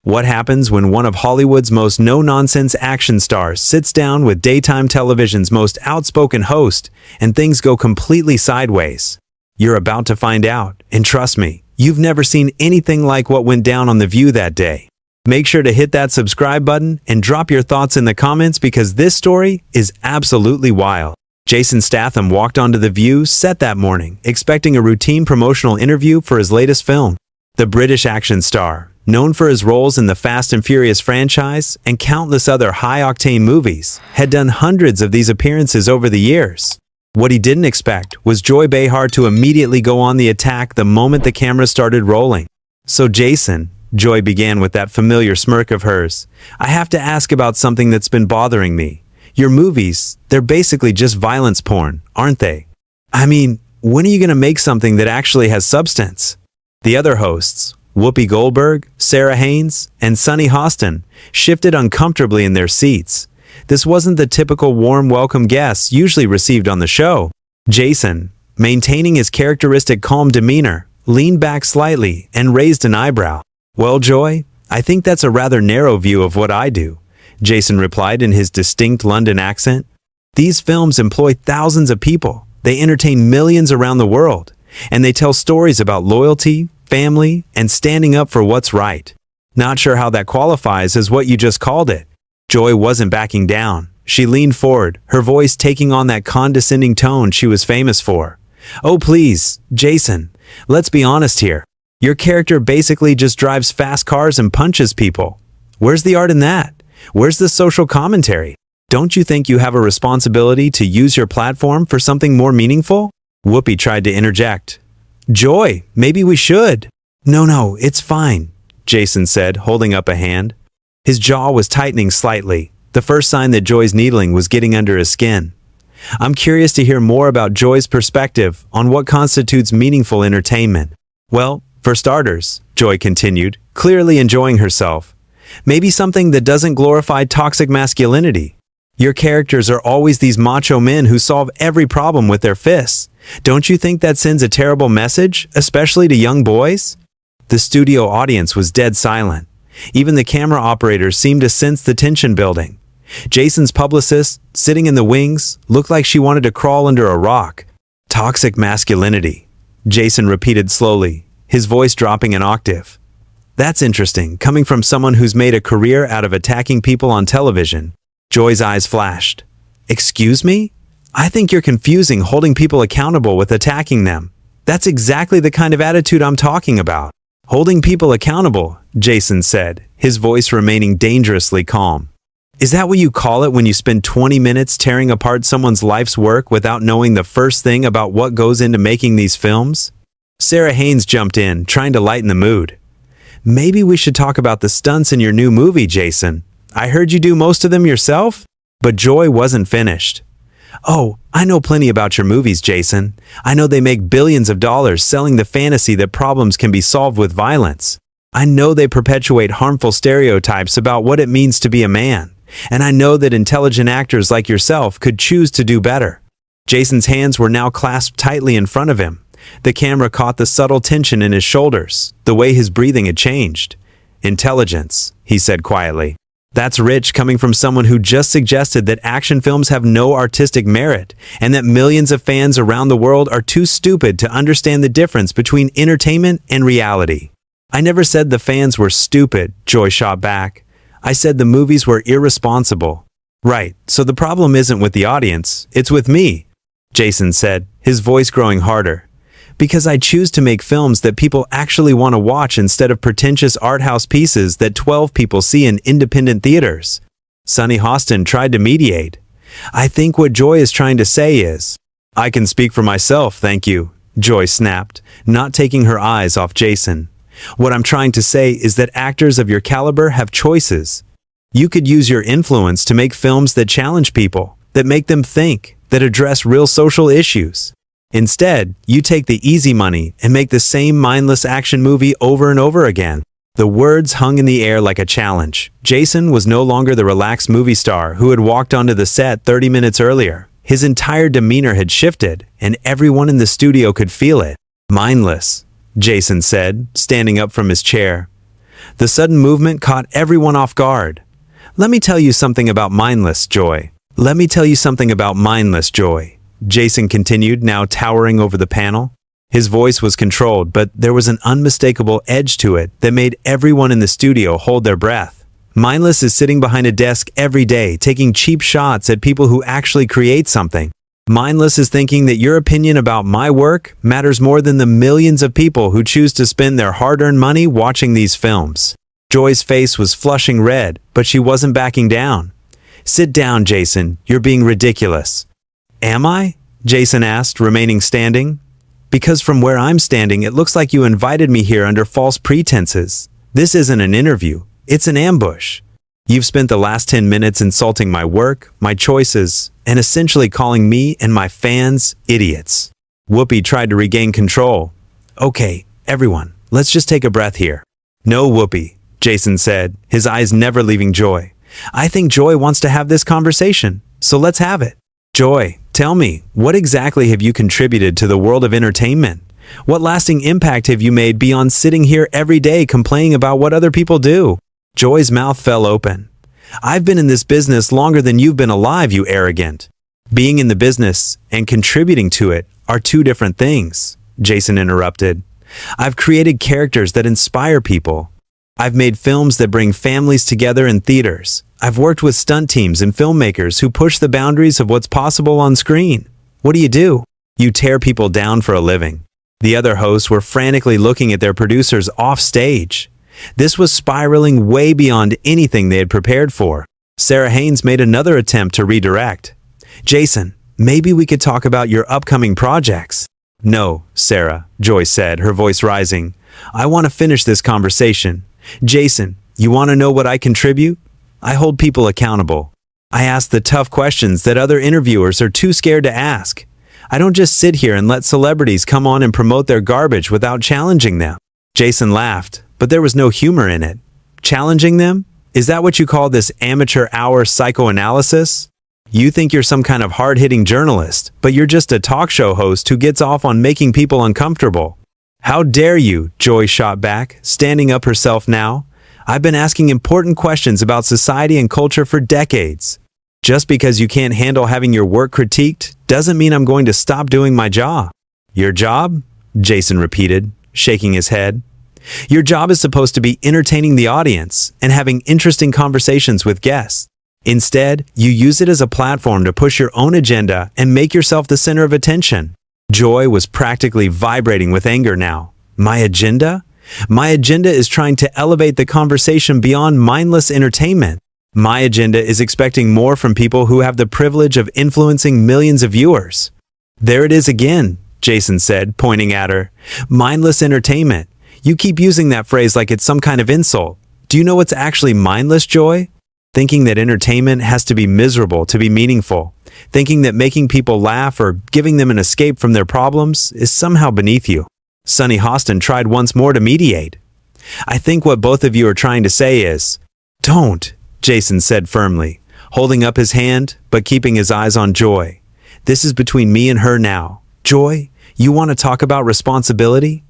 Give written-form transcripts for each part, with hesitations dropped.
What happens when one of Hollywood's most no-nonsense action stars sits down with daytime television's most outspoken host and things go completely sideways? You're about to find out, and trust me, you've never seen anything like what went down on The View that day. Make sure to hit that subscribe button and drop your thoughts in the comments because this story is absolutely wild. Jason Statham walked onto The View set that morning, expecting a routine promotional interview for his latest film. The British action star, known for his roles in the Fast and Furious franchise and countless other high-octane movies, had done hundreds of these appearances over the years. What he didn't expect was Joy Behar to immediately go on the attack the moment the camera started rolling. "So Jason," Joy began with that familiar smirk of hers, "I have to ask about something that's been bothering me. Your movies, they're basically just violence porn, aren't they? I mean, when are you going to make something that actually has substance?" The other hosts, Whoopi Goldberg, Sarah Haynes, and Sunny Hostin, shifted uncomfortably in their seats. This wasn't the typical warm welcome guests usually received on the show. Jason, maintaining his characteristic calm demeanor, leaned back slightly and raised an eyebrow. "Well, Joy, I think that's a rather narrow view of what I do," Jason replied in his distinct London accent. "These films employ thousands of people. They entertain millions around the world. And they tell stories about loyalty, family, and standing up for what's right. Not sure how that qualifies as what you just called it." Joy wasn't backing down. She leaned forward, her voice taking on that condescending tone she was famous for. "Oh please, Jason, let's be honest here. Your character basically just drives fast cars and punches people. Where's the art in that? Where's the social commentary? Don't you think you have a responsibility to use your platform for something more meaningful?" Whoopi tried to interject. "Joy, maybe we should." No, it's fine," Jason said, holding up a hand. His jaw was tightening slightly, the first sign that Joy's needling was getting under his skin. "I'm curious to hear more about Joy's perspective on what constitutes meaningful entertainment." "Well, for starters," Joy continued, clearly enjoying herself, "maybe something that doesn't glorify toxic masculinity. Your characters are always these macho men who solve every problem with their fists. Don't you think that sends a terrible message, especially to young boys?" The studio audience was dead silent. Even the camera operators seemed to sense the tension building. Jason's publicist, sitting in the wings, looked like she wanted to crawl under a rock. "Toxic masculinity," Jason repeated slowly, his voice dropping an octave. "That's interesting, coming from someone who's made a career out of attacking people on television." Joy's eyes flashed. "Excuse me? I think you're confusing holding people accountable with attacking them. That's exactly the kind of attitude I'm talking about." "Holding people accountable," Jason said, his voice remaining dangerously calm. "Is that what you call it when you spend 20 minutes tearing apart someone's life's work without knowing the first thing about what goes into making these films?" Sarah Haynes jumped in, trying to lighten the mood. "Maybe we should talk about the stunts in your new movie, Jason. I heard you do most of them yourself?" But Joy wasn't finished. "Oh, I know plenty about your movies, Jason. I know they make billions of dollars selling the fantasy that problems can be solved with violence. I know they perpetuate harmful stereotypes about what it means to be a man. And I know that intelligent actors like yourself could choose to do better." Jason's hands were now clasped tightly in front of him. The camera caught the subtle tension in his shoulders, the way his breathing had changed. "Intelligence," he said quietly. "That's rich coming from someone who just suggested that action films have no artistic merit and that millions of fans around the world are too stupid to understand the difference between entertainment and reality." "I never said the fans were stupid," Joy shot back. "I said the movies were irresponsible." "Right, so the problem isn't with the audience, it's with me," Jason said, his voice growing harder. "Because I choose to make films that people actually want to watch instead of pretentious art house pieces that 12 people see in independent theaters." Sunny Hostin tried to mediate. "I think what Joy is trying to say is—" "I can speak for myself, thank you," Joy snapped, not taking her eyes off Jason. "What I'm trying to say is that actors of your caliber have choices. You could use your influence to make films that challenge people, that make them think, that address real social issues. Instead, you take the easy money and make the same mindless action movie over and over again." The words hung in the air like a challenge. Jason was no longer the relaxed movie star who had walked onto the set 30 minutes earlier. His entire demeanor had shifted, and everyone in the studio could feel it. "Mindless," Jason said, standing up from his chair. The sudden movement caught everyone off guard. "Let me tell you something about mindless joy. Let me tell you something about mindless joy," Jason continued, now towering over the panel. His voice was controlled, but there was an unmistakable edge to it that made everyone in the studio hold their breath. Mindless is sitting behind a desk every day, taking cheap shots at people who actually create something. Mindless is thinking that your opinion about my work matters more than the millions of people who choose to spend their hard-earned money watching these films. Joy's face was flushing red, but she wasn't backing down. "Sit down, Jason. You're being ridiculous." "Am I?" Jason asked, remaining standing. "Because from where I'm standing, it looks like you invited me here under false pretenses. This isn't an interview. It's an ambush. You've spent the last 10 minutes insulting my work, my choices, and essentially calling me and my fans idiots." Whoopi tried to regain control. "Okay, everyone, let's just take a breath here." "No, Whoopi," Jason said, his eyes never leaving Joy. "I think Joy wants to have this conversation, so let's have it. Joy, tell me, what exactly have you contributed to the world of entertainment? What lasting impact have you made beyond sitting here every day complaining about what other people do?" Joy's mouth fell open. "I've been in this business longer than you've been alive, you arrogant." "Being in the business and contributing to it are two different things," Jason interrupted. "I've created characters that inspire people. I've made films that bring families together in theaters. I've worked with stunt teams and filmmakers who push the boundaries of what's possible on screen. What do? You tear people down for a living." The other hosts were frantically looking at their producers off stage. This was spiraling way beyond anything they had prepared for. Sarah Haynes made another attempt to redirect. "Jason, maybe we could talk about your upcoming projects." "No, Sarah," Joy said, her voice rising. "I want to finish this conversation. Jason, you want to know what I contribute? I hold people accountable. I ask the tough questions that other interviewers are too scared to ask. I don't just sit here and let celebrities come on and promote their garbage without challenging them." Jason laughed, but there was no humor in it. "Challenging them? Is that what you call this amateur hour psychoanalysis? You think you're some kind of hard-hitting journalist, but you're just a talk show host who gets off on making people uncomfortable." "How dare you?" Joy shot back, standing up herself now. "I've been asking important questions about society and culture for decades. Just because you can't handle having your work critiqued doesn't mean I'm going to stop doing my job." "Your job?" Jason repeated, shaking his head. "Your job is supposed to be entertaining the audience and having interesting conversations with guests. Instead, you use it as a platform to push your own agenda and make yourself the center of attention." Joy was practically vibrating with anger now. "My agenda? My agenda is trying to elevate the conversation beyond mindless entertainment. My agenda is expecting more from people who have the privilege of influencing millions of viewers." "There it is again," Jason said, pointing at her. "Mindless entertainment. You keep using that phrase like it's some kind of insult. Do you know what's actually mindless, Joy? Thinking that entertainment has to be miserable to be meaningful. Thinking that making people laugh or giving them an escape from their problems is somehow beneath you." Sonny Hostin tried once more to mediate. "I think what both of you are trying to say is..." "Don't," Jason said firmly, holding up his hand but keeping his eyes on Joy. "This is between me and her now. Joy, you want to talk about responsibility?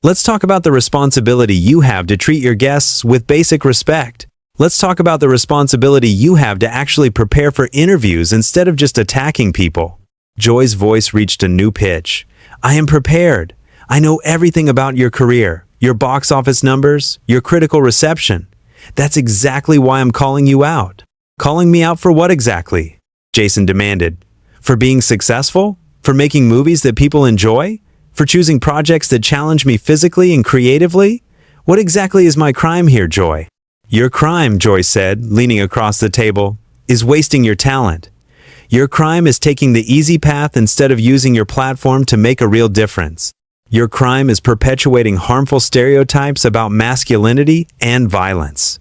Let's talk about the responsibility you have to treat your guests with basic respect. Let's talk about the responsibility you have to actually prepare for interviews instead of just attacking people." Joy's voice reached a new pitch. "I am prepared. I know everything about your career, your box office numbers, your critical reception. That's exactly why I'm calling you out." "Calling me out for what exactly?" Jason demanded. "For being successful? For making movies that people enjoy? For choosing projects that challenge me physically and creatively? What exactly is my crime here, Joy?" "Your crime," Joy said, leaning across the table, "is wasting your talent. Your crime is taking the easy path instead of using your platform to make a real difference. Your crime is perpetuating harmful stereotypes about masculinity and violence."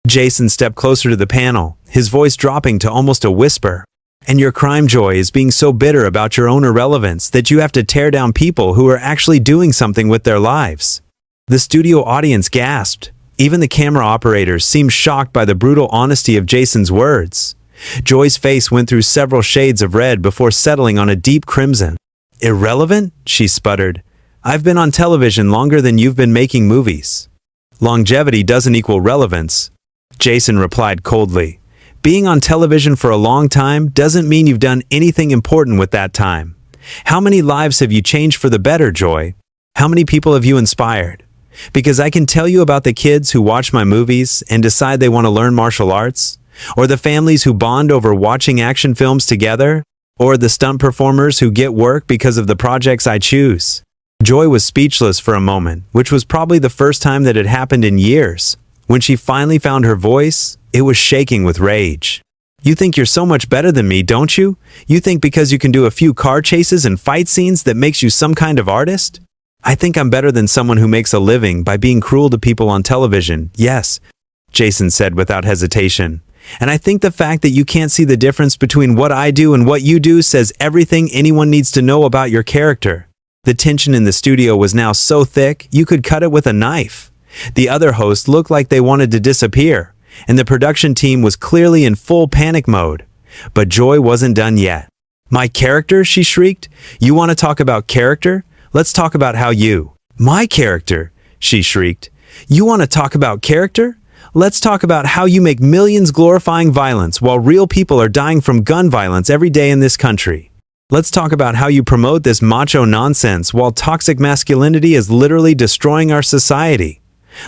Jason stepped closer to the panel, his voice dropping to almost a whisper. "And your crime, Joy, is being so bitter about your own irrelevance that you have to tear down people who are actually doing something with their lives." The studio audience gasped. Even the camera operators seemed shocked by the brutal honesty of Jason's words. Joy's face went through several shades of red before settling on a deep crimson. "Irrelevant?" she sputtered. "I've been on television longer than you've been making movies." Longevity doesn't equal relevance. Jason replied coldly. Being on television for a long time doesn't mean you've done anything important with that time. How many lives have you changed for the better, Joy? How many people have you inspired? Because I can tell you about the kids who watch my movies and decide they want to learn martial arts, or the families who bond over watching action films together, or the stunt performers who get work because of the projects I choose. Joy was speechless for a moment, which was probably the first time that it happened in years. When she finally found her voice, it was shaking with rage. You think you're so much better than me, don't you? You think because you can do a few car chases and fight scenes that makes you some kind of artist? I think I'm better than someone who makes a living by being cruel to people on television, yes, Jason said without hesitation. And I think the fact that you can't see the difference between what I do and what you do says everything anyone needs to know about your character. The tension in the studio was now so thick, you could cut it with a knife. The other hosts looked like they wanted to disappear, and the production team was clearly in full panic mode. But Joy wasn't done yet. My character, she shrieked. You want to talk about character? Let's talk about how you... My character, she shrieked. You want to talk about character? Let's talk about how you make millions glorifying violence while real people are dying from gun violence every day in this country. Let's talk about how you promote this macho nonsense while toxic masculinity is literally destroying our society.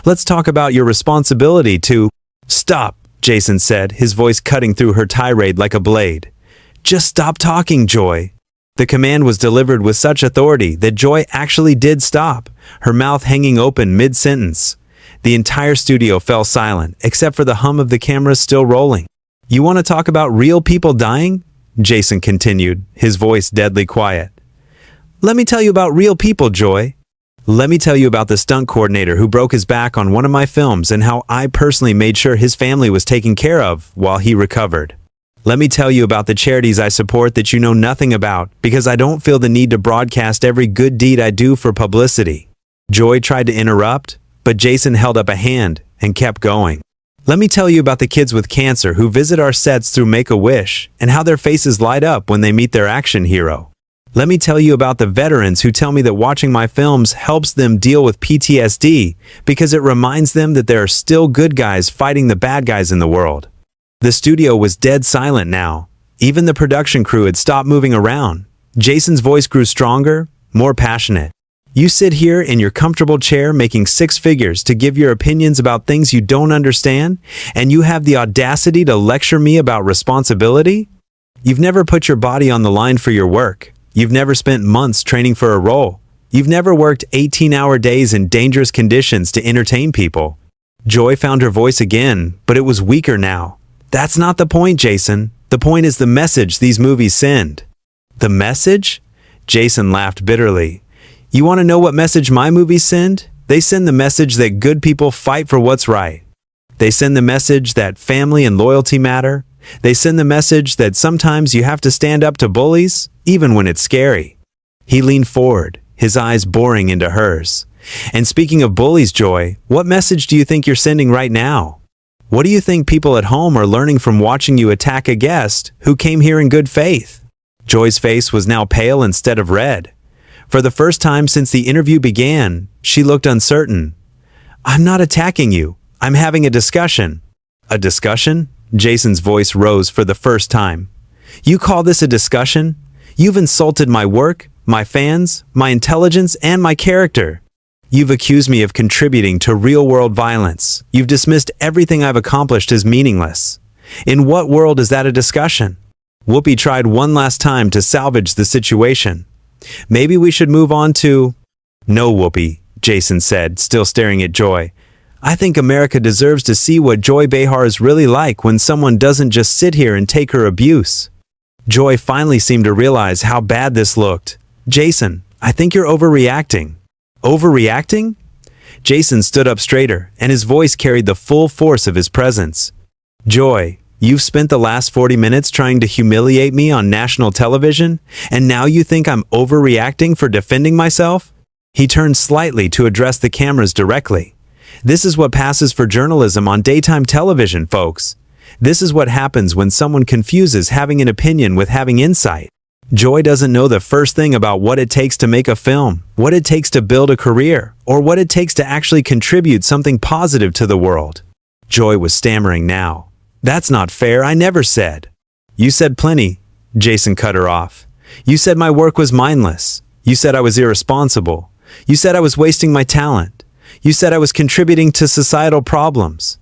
Let's talk about your responsibility to... Stop, Jason said, his voice cutting through her tirade like a blade. Just stop talking, Joy. The command was delivered with such authority that Joy actually did stop, her mouth hanging open mid-sentence. The entire studio fell silent, except for the hum of the cameras still rolling. You want to talk about real people dying? Jason continued, his voice deadly quiet. Let me tell you about real people, Joy. Let me tell you about the stunt coordinator who broke his back on one of my films and how I personally made sure his family was taken care of while he recovered. Let me tell you about the charities I support that you know nothing about because I don't feel the need to broadcast every good deed I do for publicity. Joy tried to interrupt, but Jason held up a hand and kept going. Let me tell you about the kids with cancer who visit our sets through Make-A-Wish and how their faces light up when they meet their action hero. Let me tell you about the veterans who tell me that watching my films helps them deal with PTSD because it reminds them that there are still good guys fighting the bad guys in the world. The studio was dead silent now. Even the production crew had stopped moving around. Jason's voice grew stronger, more passionate. You sit here in your comfortable chair making six figures to give your opinions about things you don't understand, and you have the audacity to lecture me about responsibility? You've never put your body on the line for your work. You've never spent months training for a role. You've never worked 18-hour days in dangerous conditions to entertain people. Joy found her voice again, but it was weaker now. That's not the point, Jason. The point is the message these movies send. The message? Jason laughed bitterly. You want to know what message my movies send? They send the message that good people fight for what's right. They send the message that family and loyalty matter. They send the message that sometimes you have to stand up to bullies, even when it's scary. He leaned forward, his eyes boring into hers. And speaking of bullies, Joy, what message do you think you're sending right now? What do you think people at home are learning from watching you attack a guest who came here in good faith? Joy's face was now pale instead of red. For the first time since the interview began, she looked uncertain. I'm not attacking you. I'm having a discussion. A discussion? Jason's voice rose for the first time. You call this a discussion? You've insulted my work, my fans, my intelligence, and my character. You've accused me of contributing to real-world violence. You've dismissed everything I've accomplished as meaningless. In what world is that a discussion? Whoopi tried one last time to salvage the situation. Maybe we should move on to... No, Whoopi, Jason said, still staring at Joy. I think America deserves to see what Joy Behar is really like when someone doesn't just sit here and take her abuse. Joy finally seemed to realize how bad this looked. Jason, I think you're overreacting. Overreacting? Jason stood up straighter, and his voice carried the full force of his presence. Joy, you've spent the last 40 minutes trying to humiliate me on national television, and now you think I'm overreacting for defending myself? He turned slightly to address the cameras directly. This is what passes for journalism on daytime television, folks. This is what happens when someone confuses having an opinion with having insight. Joy doesn't know the first thing about what it takes to make a film, what it takes to build a career, or what it takes to actually contribute something positive to the world. Joy was stammering now. "That's not fair, I never said." "You said plenty," Jason cut her off. "You said my work was mindless. You said I was irresponsible. You said I was wasting my talent. You said I was contributing to societal problems.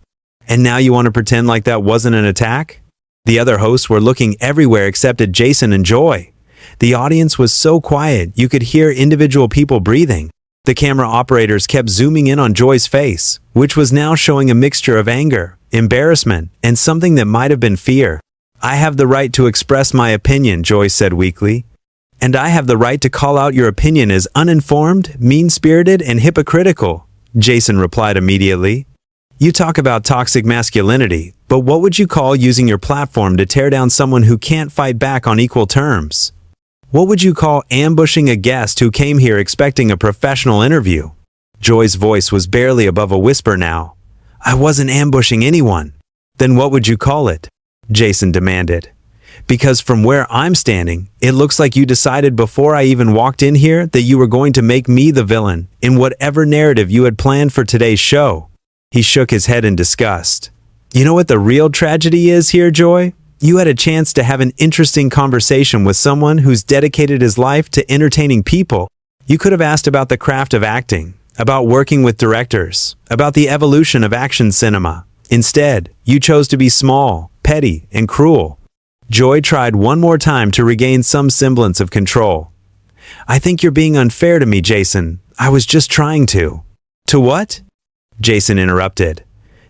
And now you want to pretend like that wasn't an attack?" The other hosts were looking everywhere except at Jason and Joy. The audience was so quiet you could hear individual people breathing. The camera operators kept zooming in on Joy's face, which was now showing a mixture of anger, embarrassment, and something that might have been fear. "I have the right to express my opinion," Joy said weakly. "And I have the right to call out your opinion as uninformed, mean-spirited, and hypocritical," Jason replied immediately. "You talk about toxic masculinity, but what would you call using your platform to tear down someone who can't fight back on equal terms? What would you call ambushing a guest who came here expecting a professional interview?" Joy's voice was barely above a whisper now. "I wasn't ambushing anyone." "Then what would you call it?" Jason demanded. "Because from where I'm standing, it looks like you decided before I even walked in here that you were going to make me the villain in whatever narrative you had planned for today's show." He shook his head in disgust. "You know what the real tragedy is here, Joy? You had a chance to have an interesting conversation with someone who's dedicated his life to entertaining people. You could have asked about the craft of acting, about working with directors, about the evolution of action cinema. Instead, you chose to be small, petty, and cruel." Joy tried one more time to regain some semblance of control. "I think you're being unfair to me, Jason. I was just trying to." "To what?" Jason interrupted.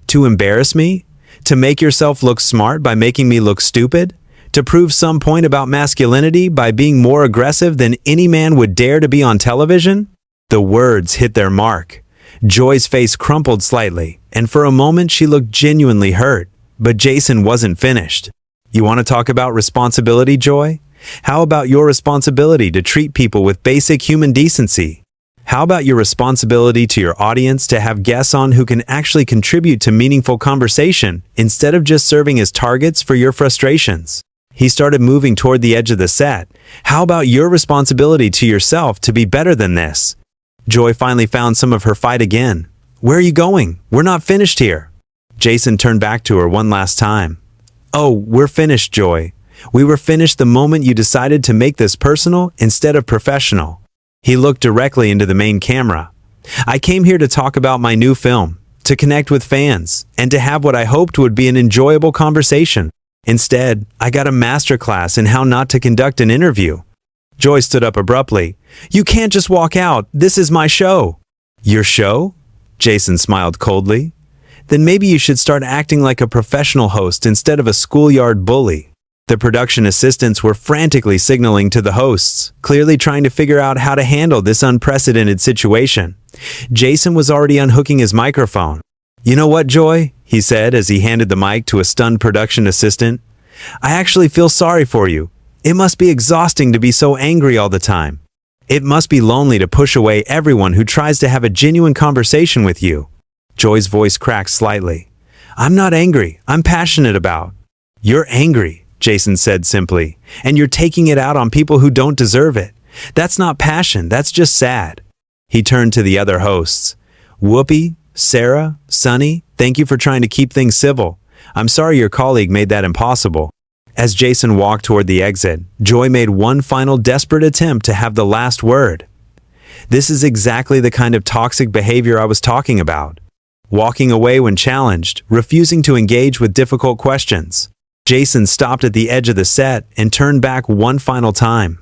"To embarrass me? To make yourself look smart by making me look stupid? To prove some point about masculinity by being more aggressive than any man would dare to be on television?" The words hit their mark. Joy's face crumpled slightly, and for a moment she looked genuinely hurt. But Jason wasn't finished. "You want to talk about responsibility, Joy? How about your responsibility to treat people with basic human decency? How about your responsibility to your audience to have guests on who can actually contribute to meaningful conversation instead of just serving as targets for your frustrations?" He started moving toward the edge of the set. "How about your responsibility to yourself to be better than this?" Joy finally found some of her fight again. "Where are you going? We're not finished here." Jason turned back to her one last time. "Oh, we're finished, Joy. We were finished the moment you decided to make this personal instead of professional." He looked directly into the main camera. "I came here to talk about my new film, to connect with fans, and to have what I hoped would be an enjoyable conversation. Instead, I got a masterclass in how not to conduct an interview." Joy stood up abruptly. "You can't just walk out. This is my show." "Your show?" Jason smiled coldly. "Then maybe you should start acting like a professional host instead of a schoolyard bully." The production assistants were frantically signaling to the hosts, clearly trying to figure out how to handle this unprecedented situation. Jason was already unhooking his microphone. "You know what, Joy?" he said as he handed the mic to a stunned production assistant. "I actually feel sorry for you. It must be exhausting to be so angry all the time. It must be lonely to push away everyone who tries to have a genuine conversation with you." Joy's voice cracked slightly. "I'm not angry. I'm passionate about." "You're angry," Jason said simply, "and you're taking it out on people who don't deserve it. That's not passion, that's just sad." He turned to the other hosts. "Whoopi, Sarah, Sunny, thank you for trying to keep things civil. I'm sorry your colleague made that impossible." As Jason walked toward the exit, Joy made one final desperate attempt to have the last word. "This is exactly the kind of toxic behavior I was talking about. Walking away when challenged, refusing to engage with difficult questions." Jason stopped at the edge of the set and turned back one final time.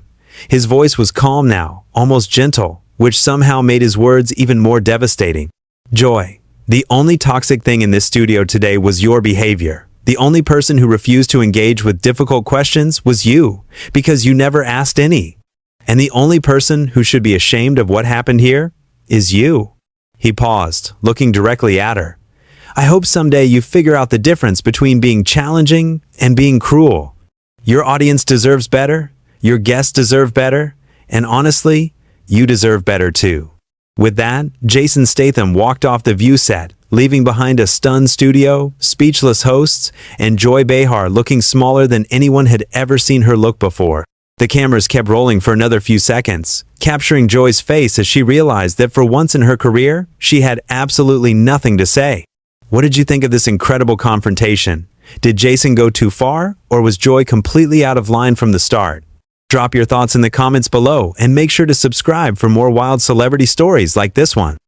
His voice was calm now, almost gentle, which somehow made his words even more devastating. "Joy, the only toxic thing in this studio today was your behavior. The only person who refused to engage with difficult questions was you, because you never asked any. And the only person who should be ashamed of what happened here is you." He paused, looking directly at her. "I hope someday you figure out the difference between being challenging and being cruel. Your audience deserves better, your guests deserve better, and honestly, you deserve better too." With that, Jason Statham walked off the view set, leaving behind a stunned studio, speechless hosts, and Joy Behar looking smaller than anyone had ever seen her look before. The cameras kept rolling for another few seconds, capturing Joy's face as she realized that for once in her career, she had absolutely nothing to say. What did you think of this incredible confrontation? Did Jason go too far, or was Joy completely out of line from the start? Drop your thoughts in the comments below and make sure to subscribe for more wild celebrity stories like this one.